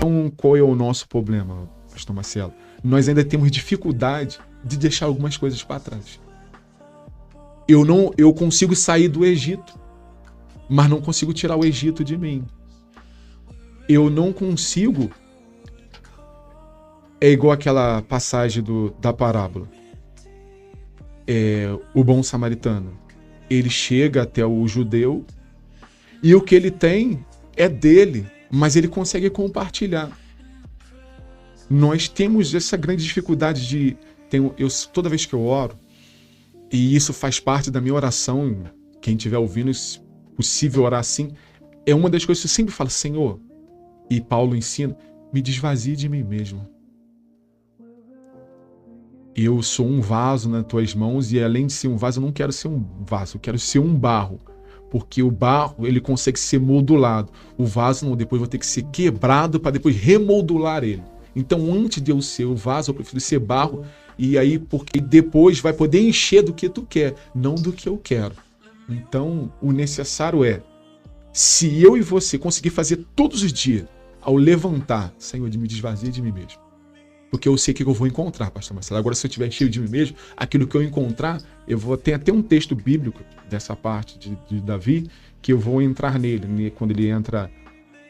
Então, qual é o nosso problema, pastor Marcelo? Nós ainda temos dificuldade de deixar algumas coisas para trás. Eu consigo sair do Egito, mas não consigo tirar o Egito de mim. Eu não consigo... É igual aquela passagem da parábola. O bom samaritano. Ele chega até o judeu e o que ele tem é dele, mas ele consegue compartilhar. Nós temos essa grande dificuldade de... toda vez que eu oro, e isso faz parte da minha oração, quem estiver ouvindo, se possível orar assim, é uma das coisas que eu sempre falo, Senhor, e Paulo ensina, me desvazie de mim mesmo. Eu sou um vaso nas tuas mãos e além de ser um vaso, eu não quero ser um vaso, eu quero ser um barro. Porque o barro, ele consegue ser moldulado. O vaso não, depois vai ter que ser quebrado para depois remoldular ele. Então, antes de eu ser o vaso, eu prefiro ser barro. E aí, porque depois vai poder encher do que tu quer, não do que eu quero. Então, o necessário é, se eu e você conseguir fazer todos os dias, ao levantar, Senhor, de me desvaziar de mim mesmo. Porque eu sei o que eu vou encontrar, pastor Marcelo. Agora, se eu estiver cheio de mim mesmo, aquilo que eu encontrar, eu vou ter até um texto bíblico dessa parte de Davi, que eu vou entrar nele, né, quando ele entra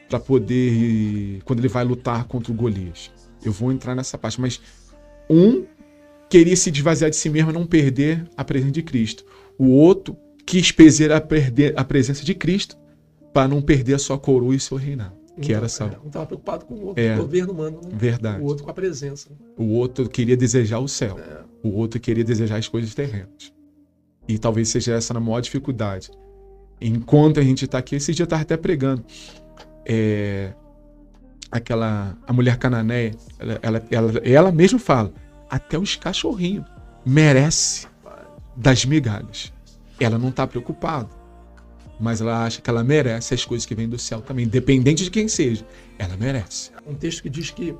para poder... Quando ele vai lutar contra o Golias. Eu vou entrar nessa parte. Mas queria se desvaziar de si mesmo e não perder a presença de Cristo. O outro quis perder a presença de Cristo para não perder a sua coroa e seu reinado. Que era Saul. Um estava preocupado com o outro, o governo humano. Né? Verdade. O outro com a presença. O outro queria desejar o céu. O outro queria desejar as coisas terrenas. E talvez seja essa a maior dificuldade. Enquanto a gente está aqui, esse dia eu estava até pregando. A mulher cananeia, ela mesma fala, até os cachorrinhos merecem das migalhas. Ela não está preocupada. Mas ela acha que ela merece as coisas que vêm do céu também, independente de quem seja. Ela merece. Um texto que diz que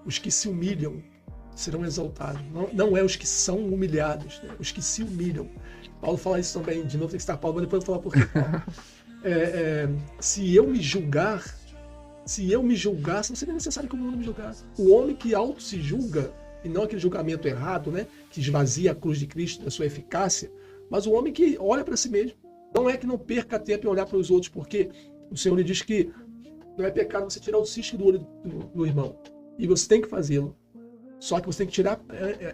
os que se humilham serão exaltados. Não é os que são humilhados, né? Os que se humilham. Paulo fala isso também, de novo tem que citar Paulo, mas depois eu vou falar por quê, Paulo. Se eu me julgar, não seria necessário que o mundo me julgasse. O homem que auto se julga, e não aquele julgamento errado, né? Que esvazia a cruz de Cristo da sua eficácia, mas o homem que olha para si mesmo. Não é que não perca tempo em olhar para os outros, porque o Senhor lhe diz que não é pecado você tirar o cisco do olho do irmão. E você tem que fazê-lo. Só que você tem que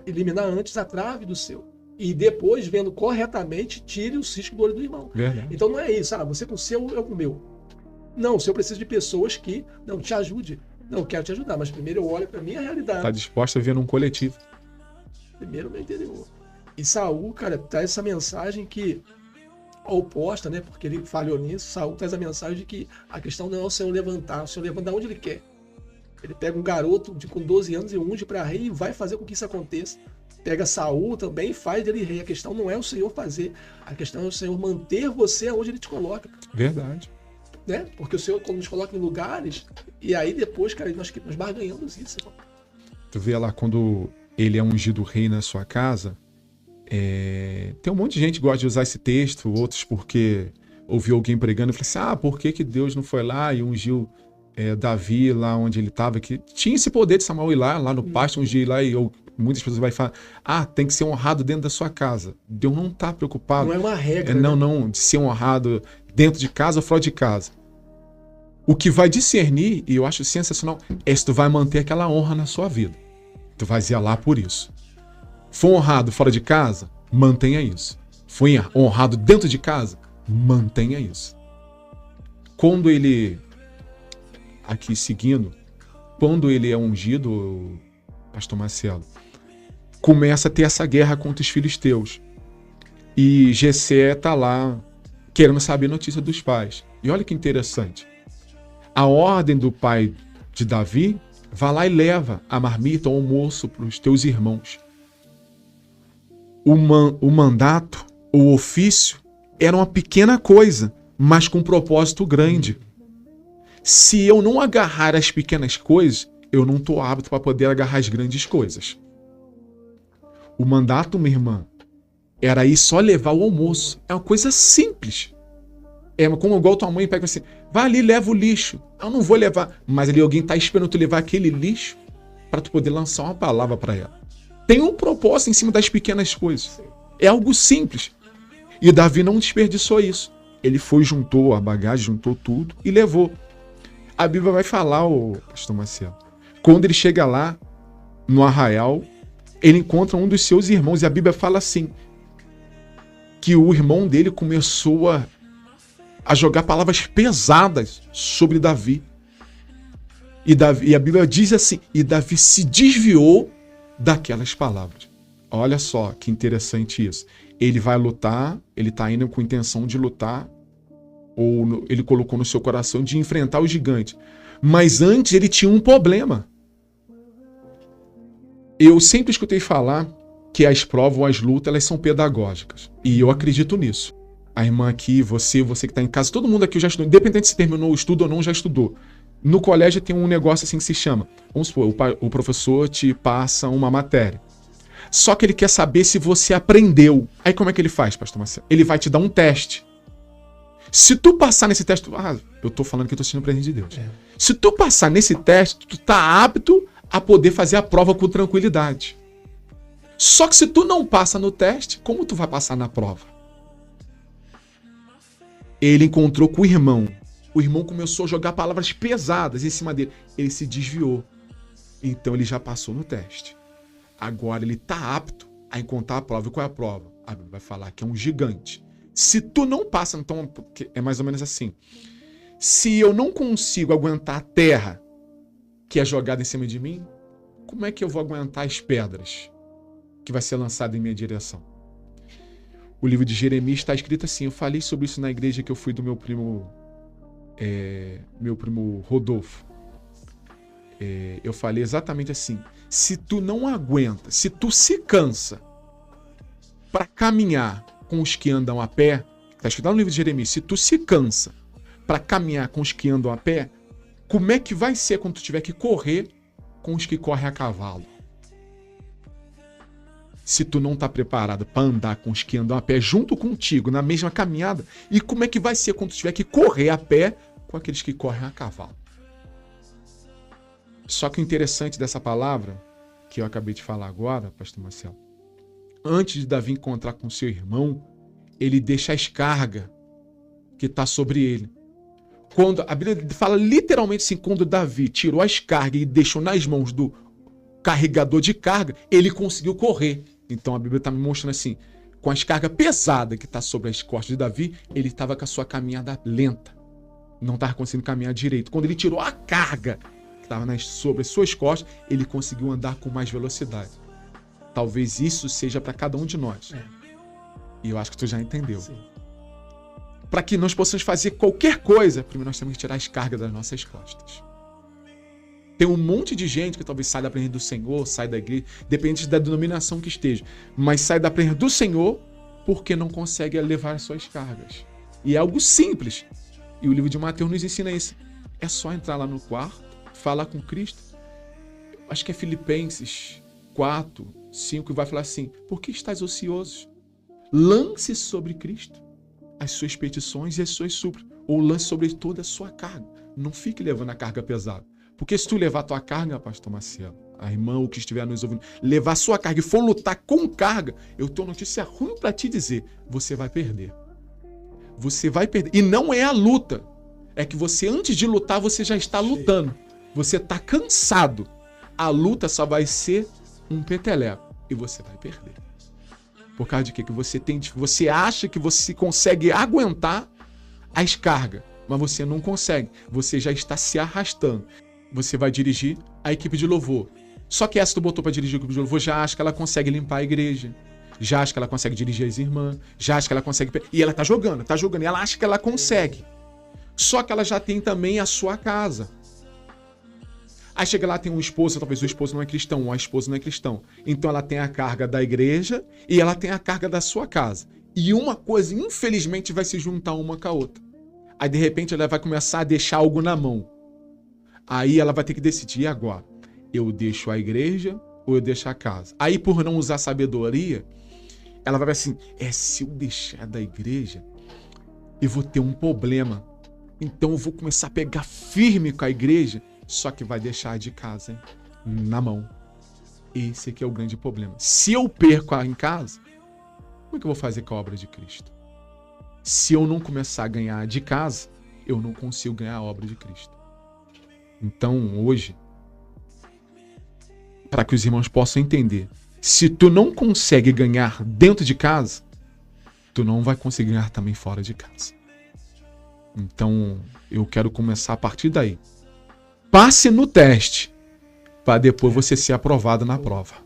eliminar antes a trave do seu. E depois, vendo corretamente, tire o cisco do olho do irmão. Verdade. Então não é isso. Você com o seu, eu com o meu. Não, o Senhor precisa de pessoas que não te ajude. Não, eu quero te ajudar, mas primeiro eu olho para a minha realidade. Está disposta a ver num coletivo. Primeiro o meu interior. E Saul, cara, traz essa mensagem que oposta, né? Porque ele falhou nisso. Saul traz a mensagem de que a questão não é o Senhor levantar, o Senhor levanta onde ele quer. Ele pega um garoto com 12 anos e unge para rei e vai fazer com que isso aconteça. Pega Saul também e faz dele rei. A questão não é o Senhor fazer, a questão é o Senhor manter você onde ele te coloca. Verdade. Né? Porque o Senhor, quando nos coloca em lugares, e aí depois, cara, nós barganhamos isso. Tu vê lá, quando ele é ungido rei na sua casa, tem um monte de gente que gosta de usar esse texto, outros porque ouviu alguém pregando e falou assim, por que Deus não foi lá e ungiu Davi lá onde ele estava, que tinha esse poder de Samuel ir lá no pasto, ungir lá, e muitas pessoas vão falar, tem que ser honrado dentro da sua casa. Deus não está preocupado. Não é uma regra. Não, de ser honrado dentro de casa ou fora de casa. O que vai discernir, e eu acho sensacional, é se tu vai manter aquela honra na sua vida. Tu vai zelar por isso. For honrado fora de casa, mantenha isso. Foi honrado dentro de casa, mantenha isso. Quando ele, aqui seguindo, quando ele é ungido, pastor Marcelo, começa a ter essa guerra contra os filisteus. E Jessé está lá querendo saber notícia dos pais. E olha que interessante. A ordem do pai de Davi, vai lá e leva a marmita, o almoço para os teus irmãos. O mandato, o ofício, era uma pequena coisa, mas com um propósito grande. Se eu não agarrar as pequenas coisas, eu não estou apto para poder agarrar as grandes coisas. O mandato, minha irmã, era ir só levar o almoço. É uma coisa simples. É como igual tua mãe pega assim, vai ali, leva o lixo. Eu não vou levar. Mas ali alguém tá esperando tu levar aquele lixo para tu poder lançar uma palavra para ela. Tem um propósito em cima das pequenas coisas. É algo simples. E Davi não desperdiçou isso. Ele foi, juntou a bagagem, juntou tudo e levou. A Bíblia vai falar, pastor Marcelo, quando ele chega lá, no arraial, ele encontra um dos seus irmãos. E a Bíblia fala assim, que o irmão dele começou a jogar palavras pesadas sobre Davi. E a Bíblia diz assim, e Davi se desviou daquelas palavras. Olha só que interessante isso. Ele vai lutar, ele está indo com a intenção de lutar, ou ele colocou no seu coração de enfrentar o gigante. Mas antes ele tinha um problema. Eu sempre escutei falar que as provas ou as lutas, elas são pedagógicas. E eu acredito nisso. A irmã aqui, você que está em casa, todo mundo aqui já estudou, independente se terminou o estudo ou não, já estudou. No colégio tem um negócio assim que se chama, vamos supor, o professor te passa uma matéria. Só que ele quer saber se você aprendeu. Aí como é que ele faz, pastor Marcelo? Ele vai te dar um teste. Se tu passar nesse teste, eu tô falando que eu tô sendo presente de Deus. Se tu passar nesse teste, tu tá apto a poder fazer a prova com tranquilidade. Só que se tu não passa no teste, como tu vai passar na prova? Ele encontrou com o irmão. O irmão começou a jogar palavras pesadas em cima dele. Ele se desviou. Então ele já passou no teste. Agora ele está apto a encontrar a prova. E qual é a prova? A Bíblia vai falar que é um gigante. Se tu não passa, então é mais ou menos assim. Se eu não consigo aguentar a terra que é jogada em cima de mim, como é que eu vou aguentar as pedras que vai ser lançada em minha direção? O livro de Jeremias está escrito assim, eu falei sobre isso na igreja que eu fui do meu primo Rodolfo. Eu falei exatamente assim, se tu não aguenta, se tu se cansa para caminhar com os que andam a pé, está escrito lá no livro de Jeremias, se tu se cansa para caminhar com os que andam a pé, como é que vai ser quando tu tiver que correr com os que correm a cavalo? Se tu não está preparado para andar com os que andam a pé junto contigo, na mesma caminhada, e como é que vai ser quando tu tiver que correr a pé com aqueles que correm a cavalo? Só que o interessante dessa palavra, que eu acabei de falar agora, pastor Marcelo, antes de Davi encontrar com seu irmão, ele deixa as cargas que está sobre ele. Quando a Bíblia fala literalmente assim, quando Davi tirou as cargas e deixou nas mãos do carregador de carga, ele conseguiu correr. Então a Bíblia está me mostrando assim, com as cargas pesadas que está sobre as costas de Davi, ele estava com a sua caminhada lenta. Não estava conseguindo caminhar direito. Quando ele tirou a carga que estava sobre as suas costas, ele conseguiu andar com mais velocidade. Talvez isso seja para cada um de nós. E eu acho que tu já entendeu. Para que nós possamos fazer qualquer coisa, primeiro nós temos que tirar as cargas das nossas costas. Tem um monte de gente que talvez saia da presença do Senhor, sai da igreja, depende da denominação que esteja, mas sai da presença do Senhor porque não consegue levar as suas cargas. E é algo simples. E o livro de Mateus nos ensina isso. É só entrar lá no quarto, falar com Cristo. Acho que é Filipenses 4, 5, e vai falar assim, por que estás ocioso? Lance sobre Cristo as suas petições e as suas súplicas, ou lance sobre toda a sua carga. Não fique levando a carga pesada. Porque se tu levar a tua carga, pastor Marcelo, a irmã, o que estiver nos ouvindo, levar a sua carga e for lutar com carga, eu tenho notícia ruim para te dizer, você vai perder. Você vai perder. E não é a luta. É que você, antes de lutar, você já está lutando. Você está cansado. A luta só vai ser um peteleco. E você vai perder. Por causa de quê? Que você acha que você consegue aguentar as cargas, mas você não consegue. Você já está se arrastando. Você vai dirigir a equipe de louvor. Só que essa tu botou para dirigir a equipe de louvor, já acha que ela consegue limpar a igreja. Já acha que ela consegue dirigir as irmãs. Já acha que ela consegue... E ela tá jogando. E ela acha que ela consegue. Só que ela já tem também a sua casa. Aí chega lá, tem um esposo, talvez o esposo não é cristão, ou a esposa não é cristão. Então ela tem a carga da igreja e ela tem a carga da sua casa. E uma coisa, infelizmente, vai se juntar uma com a outra. Aí, de repente, ela vai começar a deixar algo na mão. Aí ela vai ter que decidir agora. Eu deixo a igreja ou eu deixo a casa? Aí, por não usar sabedoria, ela vai assim, se eu deixar da igreja, eu vou ter um problema. Então eu vou começar a pegar firme com a igreja, só que vai deixar de casa, hein? Na mão. Esse aqui é o grande problema. Se eu perco em casa, como é que eu vou fazer com a obra de Cristo? Se eu não começar a ganhar de casa, eu não consigo ganhar a obra de Cristo. Então, hoje, para que os irmãos possam entender, se tu não consegue ganhar dentro de casa, tu não vai conseguir ganhar também fora de casa. Então, eu quero começar a partir daí. Passe no teste, para depois você ser aprovado na prova.